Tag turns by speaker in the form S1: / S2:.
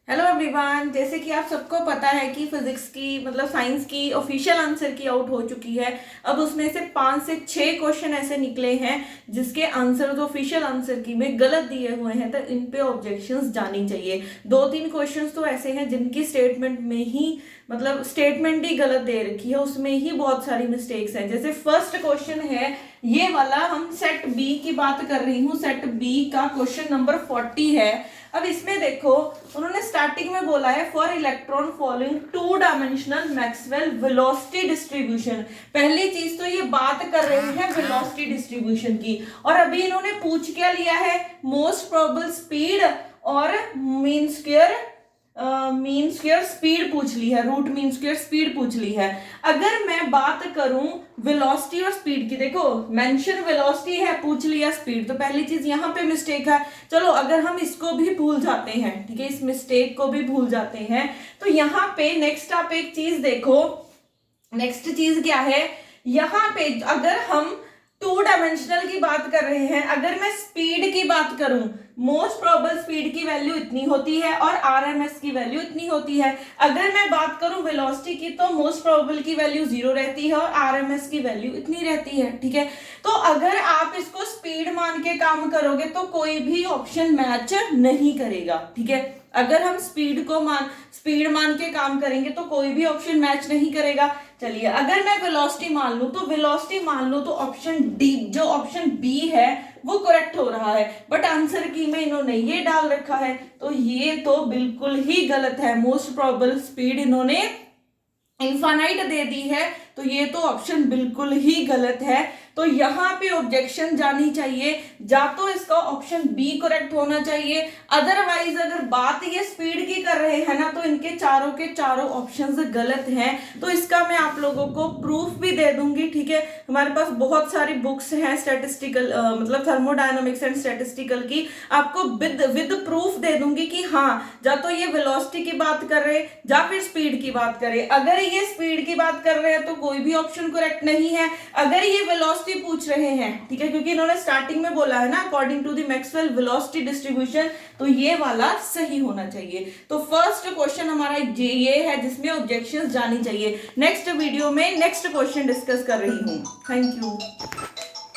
S1: Hello everyone, जैसे कि आप सबको पता है कि फिजिक्स की मतलब साइंस की ऑफिशियल आंसर की आउट हो चुकी है। अब उसमें से 5 से 6 क्वेश्चन ऐसे निकले हैं जिसके आंसर ऑफिशियल आंसर की में गलत दिए हुए हैं, तो इन पे ऑब्जेक्शंस जानी चाहिए। 2-3 क्वेश्चंस तो ऐसे हैं जिनकी स्टेटमेंट में ही मतलब स्टेटमेंट ही गलत दे रखी है, उसमें ही बहुत सारी मिस्टेक्स हैं। जैसे फर्स्ट क्वेश्चन है ये वाला, हम सेट बी की बात कर रही हूँ, सेट बी का क्वेश्चन नंबर 40 है। अब इसमें देखो, उन्होंने स्टार्टिंग में बोला है for electron following 2 dimensional Maxwell velocity distribution. पहली चीज तो ये बात कर रहे हैं वेलोसिटी डिस्ट्रीब्यूशन की, और अभी इन्होंने पूछ क्या लिया है, मोस्ट प्रोबेबल स्पीड और मीन स्क्वायर स्पीड पूछ ली है, रूट मीन स्क्वायर स्पीड पूछ ली है। अगर मैं बात करूं वेलोसिटी और स्पीड की, देखो मेंशन वेलोसिटी है, पूछ लिया स्पीड, तो पहली चीज यहां पे मिस्टेक है। चलो अगर हम इसको भी भूल जाते हैं, ठीक है, इस मिस्टेक को भी भूल जाते हैं, तो यहाँ पे नेक्स्ट आप एक चीज देखो, नेक्स्ट चीज क्या है, यहाँ पे अगर हम 2 डायमेंशनल की बात कर रहे हैं, अगर मैं स्पीड की बात करूं, मोस्ट प्रोबेबल स्पीड की वैल्यू इतनी होती है और आरएमएस की वैल्यू इतनी होती है। अगर मैं बात करूं वेलोसिटी की, तो मोस्ट प्रोबेबल की वैल्यू 0 रहती है और आरएमएस की वैल्यू इतनी रहती है, ठीक है। तो अगर आप इसको स्पीड मान के काम करोगे तो कोई भी ऑप्शन मैच नहीं करेगा, ठीक है। अगर हम स्पीड मान के काम करेंगे तो कोई भी ऑप्शन मैच नहीं करेगा। चलिए अगर मैं वेलोसिटी मान लूं, तो वेलोसिटी मान लूं तो ऑप्शन डी, जो ऑप्शन बी है वो करेक्ट हो रहा है, बट आंसर की में इन्होंने ये डाल रखा है, तो ये तो बिल्कुल ही गलत है। मोस्ट प्रोबेबल स्पीड इन्होंने इनफाइनाइट दे दी है, तो ये तो ऑप्शन बिल्कुल ही गलत है। तो यहाँ पे ऑब्जेक्शन जानी चाहिए, जा तो इसका ऑप्शन बी करेक्ट होना चाहिए, अदरवाइज अगर बात ये स्पीड की कर रहे हैं ना, तो इनके चारों के चारों ऑप्शंस गलत हैं। तो इसका मैं आप लोगों को प्रूफ भी दे दूंगी, ठीक है। हमारे पास बहुत सारी बुक्स हैं स्टैटिस्टिकल मतलब थर्मोडायनामिक्स एंड स्टैटिस्टिकल की, आपको विद प्रूफ दे दूंगी कि हाँ, जा तो ये वेलोसिटी की बात कर रहे या फिर स्पीड की बात करें। अगर ये स्पीड की बात कर रहे हैं तो कोई भी ऑप्शन करेक्ट नहीं है। अगर ये वेलोसिटी पूछ रहे हैं, ठीक है, क्योंकि इन्होंने स्टार्टिंग में बोला है ना according to the Maxwell velocity distribution, तो ये वाला सही होना चाहिए। तो फर्स्ट क्वेश्चन हमारा ये है जिसमें ऑब्जेक्शंस जानी चाहिए। नेक्स्ट वीडियो में नेक्स्ट क्वेश्चन डिस्कस कर रही हूं। Thank you.